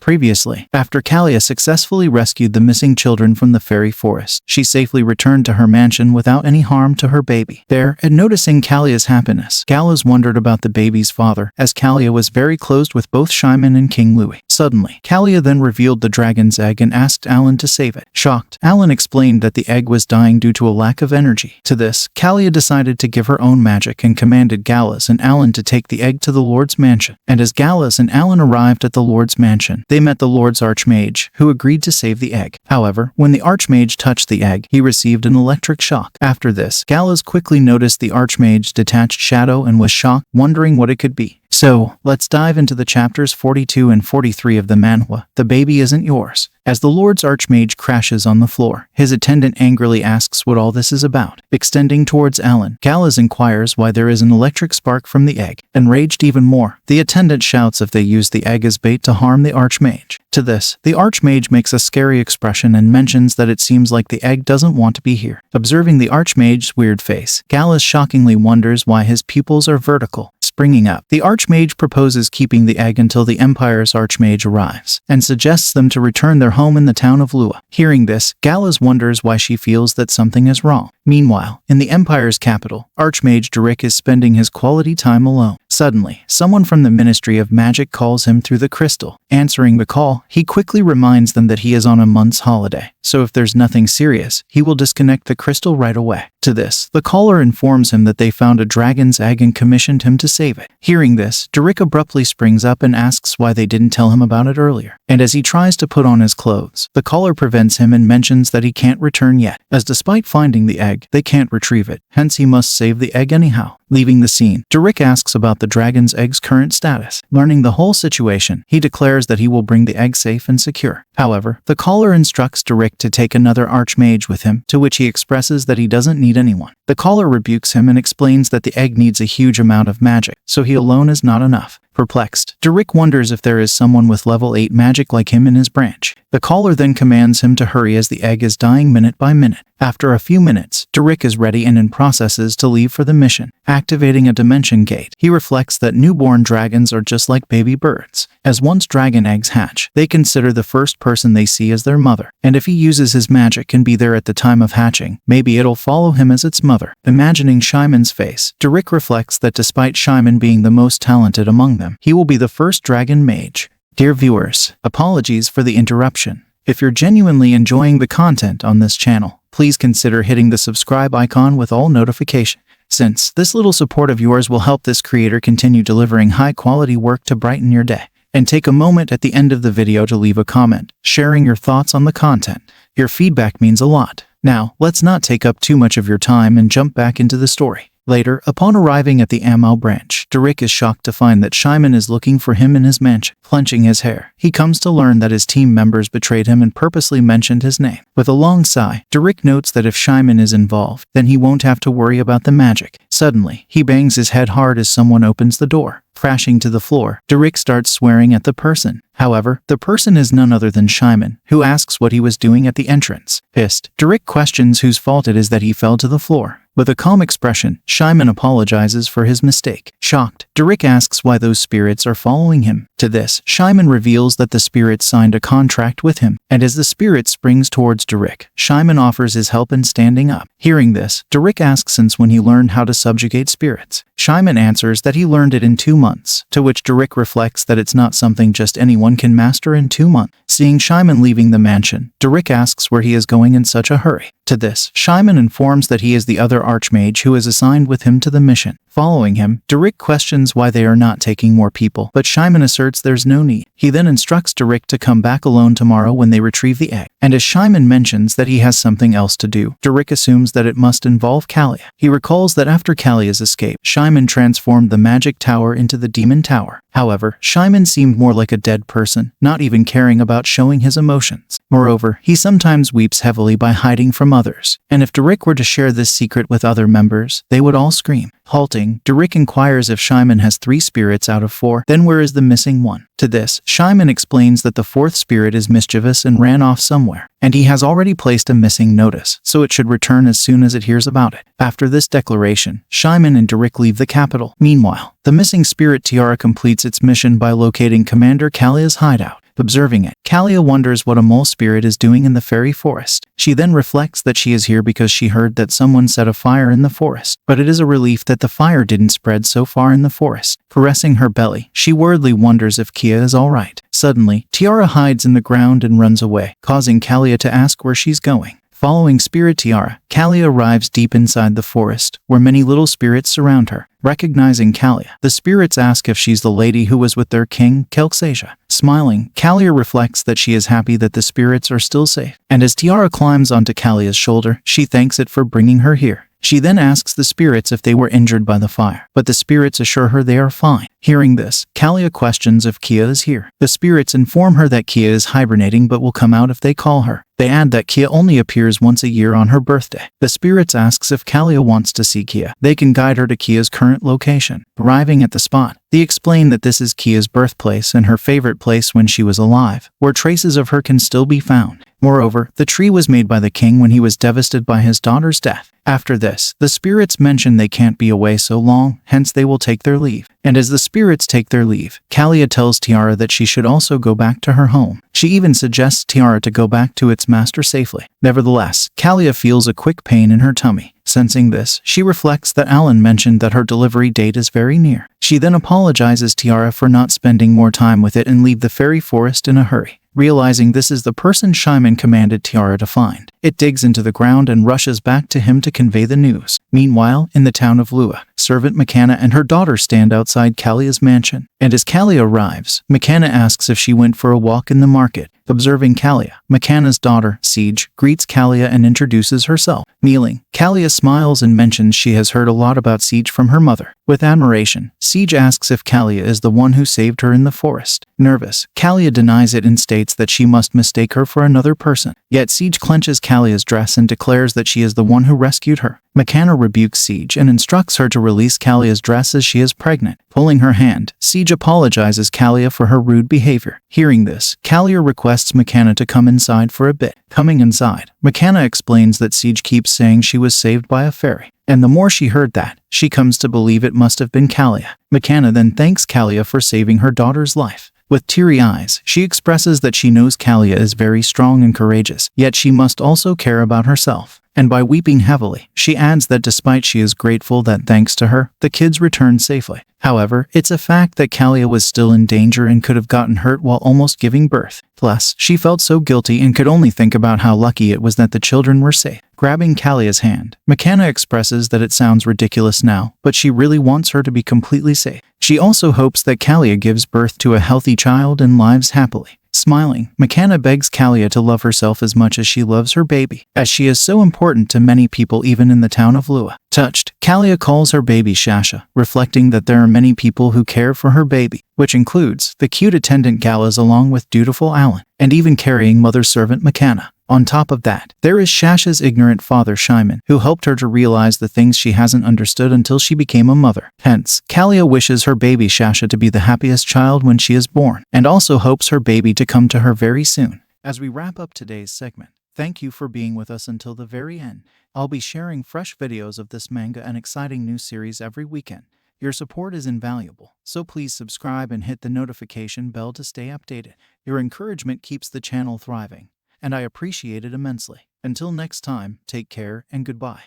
Previously, after Callia successfully rescued the missing children from the fairy forest, she safely returned to her mansion without any harm to her baby. There, and noticing Callia's happiness, Gallows wondered about the baby's father, as Callia was very close with both Shyman and King Louis. Suddenly, Callia then revealed the dragon's egg and asked Alan to save it. Shocked, Alan explained that the egg was dying due to a lack of energy. To this, Callia decided to give her own magic and commanded Gallows and Alan to take the egg to the Lord's mansion. And as Gallows and Alan arrived at the Lord's mansion, they met the Lord's archmage, who agreed to save the egg. However, when the archmage touched the egg, he received an electric shock. After this, Gallows quickly noticed the archmage's detached shadow and was shocked, wondering what it could be. So, let's dive into the chapters 42 and 43 of the manhwa, The Baby Isn't Yours. As the Lord's archmage crashes on the floor, his attendant angrily asks what all this is about. Extending towards Alan, Gallows inquires why there is an electric spark from the egg. Enraged even more, the attendant shouts if they use the egg as bait to harm the archmage. To this, the archmage makes a scary expression and mentions that it seems like the egg doesn't want to be here. Observing the archmage's weird face, Gallows shockingly wonders why his pupils are vertical. Springing up, the archmage proposes keeping the egg until the Empire's archmage arrives, and suggests them to return their home in the town of Lua. Hearing this, Gallows wonders why she feels that something is wrong. Meanwhile, in the Empire's capital, Archmage Derrick is spending his quality time alone. Suddenly, someone from the Ministry of Magic calls him through the crystal. Answering the call, he quickly reminds them that he is on a month's holiday, so if there's nothing serious, he will disconnect the crystal right away. To this, the caller informs him that they found a dragon's egg and commissioned him to save it. Hearing this, Derrick abruptly springs up and asks why they didn't tell him about it earlier. And as he tries to put on his clothes, the caller prevents him and mentions that he can't return yet, as despite finding the egg, they can't retrieve it, hence he must save the egg anyhow. Leaving the scene, Derrick asks about the dragon's egg's current status. Learning the whole situation, he declares that he will bring the egg safe and secure. However, the caller instructs Derrick to take another archmage with him, to which he expresses that he doesn't need anyone. The caller rebukes him and explains that the egg needs a huge amount of magic, so he alone is not enough. Perplexed, Derrick wonders if there is someone with level 8 magic like him in his branch. The caller then commands him to hurry as the egg is dying minute by minute. After a few minutes, Derrick is ready and in processes to leave for the mission. Activating a dimension gate, he reflects that newborn dragons are just like baby birds. As once dragon eggs hatch, they consider the first person they see as their mother. And if he uses his magic and be there at the time of hatching, maybe it'll follow him as its mother. Imagining Shyman's face, Derrick reflects that despite Shyman being the most talented among them, he will be the first dragon mage. Dear viewers, apologies for the interruption. If you're genuinely enjoying the content on this channel, please consider hitting the subscribe icon with all notifications, since this little support of yours will help this creator continue delivering high-quality work to brighten your day. And take a moment at the end of the video to leave a comment, sharing your thoughts on the content. Your feedback means a lot. Now, let's not take up too much of your time and jump back into the story. Later, upon arriving at the Amal branch, Derrick is shocked to find that Shyman is looking for him in his mansion. Clenching his hair, he comes to learn that his team members betrayed him and purposely mentioned his name. With a long sigh, Derrick notes that if Shyman is involved, then he won't have to worry about the magic. Suddenly, he bangs his head hard as someone opens the door. Crashing to the floor, Derrick starts swearing at the person. However, the person is none other than Shyman, who asks what he was doing at the entrance. Pissed, Derrick questions whose fault it is that he fell to the floor. With a calm expression, Shyman apologizes for his mistake. Shocked, Derrick asks why those spirits are following him. To this, Shyman reveals that the spirits signed a contract with him, and as the spirit springs towards Derrick, Shyman offers his help in standing up. Hearing this, Derrick asks since when he learned how to subjugate spirits. Shyman answers that he learned it in 2 months, to which Derrick reflects that it's not something just anyone can master in 2 months. Seeing Shyman leaving the mansion, Derrick asks where he is going in such a hurry. To this, Shyman informs that he is the other archmage who is assigned with him to the mission. Following him, Derrick questions why they are not taking more people, but Shyman asserts there's no need. He then instructs Derrick to come back alone tomorrow when they retrieve the egg. And as Shyman mentions that he has something else to do, Derrick assumes that it must involve Callia. He recalls that after Callia's escape, Shyman transformed the magic tower into the demon tower. However, Shyman seemed more like a dead person, not even caring about showing his emotions. Moreover, he sometimes weeps heavily by hiding from others, and if Derrick were to share this secret with other members, they would all scream. Halting, Derrick inquires if Shyman has 3 spirits out of 4, then where is the missing one? To this, Shyman explains that the 4th spirit is mischievous and ran off somewhere, and he has already placed a missing notice, so it should return as soon as it hears about it. After this declaration, Shyman and Derrick leave the capital. Meanwhile, the missing spirit tiara completes its mission by locating Commander Callia's hideout. Observing it, Callia wonders what a mole spirit is doing in the fairy forest. She then reflects that she is here because she heard that someone set a fire in the forest, but it is a relief that the fire didn't spread so far in the forest. Caressing her belly, she worriedly wonders if Kia is alright. Suddenly, Tiara hides in the ground and runs away, causing Callia to ask where she's going. Following Spirit Tiara, Callia arrives deep inside the forest, where many little spirits surround her. Recognizing Callia, the spirits ask if she's the lady who was with their king, Kelxasia. Smiling, Callia reflects that she is happy that the spirits are still safe, and as Tiara climbs onto Callia's shoulder, she thanks it for bringing her here. She then asks the spirits if they were injured by the fire, but the spirits assure her they are fine. Hearing this, Callia questions if Kia is here. The spirits inform her that Kia is hibernating but will come out if they call her. They add that Kia only appears once a year on her birthday. The spirits asks if Callia wants to see Kia. They can guide her to Kia's current location. Arriving at the spot, they explain that this is Kia's birthplace and her favorite place when she was alive, where traces of her can still be found. Moreover, the tree was made by the king when he was devastated by his daughter's death. After this, the spirits mention they can't be away so long, hence they will take their leave. And as the spirits take their leave, Callia tells Tiara that she should also go back to her home. She even suggests Tiara to go back to its master safely. Nevertheless, Callia feels a quick pain in her tummy. Sensing this, she reflects that Alan mentioned that her delivery date is very near. She then apologizes Tiara for not spending more time with it and leave the fairy forest in a hurry. Realizing this is the person Shyman commanded Tiara to find, it digs into the ground and rushes back to him to convey the news. Meanwhile, in the town of Lua, servant McKenna and her daughter stand outside Callia's mansion, and as Callia arrives, McKenna asks if she went for a walk in the market. Observing Callia, McKenna's daughter, Siege, greets Callia and introduces herself. Kneeling, Callia smiles and mentions she has heard a lot about Siege from her mother. With admiration, Siege asks if Callia is the one who saved her in the forest. Nervous, Callia denies it and states that she must mistake her for another person. Yet Siege clenches Callia's dress and declares that she is the one who rescued her. McKenna rebukes Siege and instructs her to release Callia's dress as she is pregnant. Pulling her hand, Siege apologizes Callia for her rude behavior. Hearing this, Callia requests McKenna to come inside for a bit. Coming inside, McKenna explains that Siege keeps saying she was saved by a fairy. And the more she heard that, she comes to believe it must have been Callia. McKenna then thanks Callia for saving her daughter's life. With teary eyes, she expresses that she knows Callia is very strong and courageous, yet she must also care about herself. And by weeping heavily, she adds that despite she is grateful that thanks to her, the kids returned safely. However, it's a fact that Callia was still in danger and could have gotten hurt while almost giving birth. Plus, she felt so guilty and could only think about how lucky it was that the children were safe. Grabbing Callia's hand, McKenna expresses that it sounds ridiculous now, but she really wants her to be completely safe. She also hopes that Callia gives birth to a healthy child and lives happily. Smiling, McKenna begs Callia to love herself as much as she loves her baby, as she is so important to many people even in the town of Lua. Touched, Callia calls her baby Shasha, reflecting that there are many people who care for her baby, which includes the cute attendant Galas along with dutiful Alan, and even carrying mother servant McKenna. On top of that, there is Shasha's ignorant father Shyman, who helped her to realize the things she hasn't understood until she became a mother. Hence, Callia wishes her baby Shasha to be the happiest child when she is born, and also hopes her baby to come to her very soon. As we wrap up today's segment, thank you for being with us until the very end. I'll be sharing fresh videos of this manga and exciting new series every weekend. Your support is invaluable, so please subscribe and hit the notification bell to stay updated. Your encouragement keeps the channel thriving, and I appreciate it immensely. Until next time, take care and goodbye.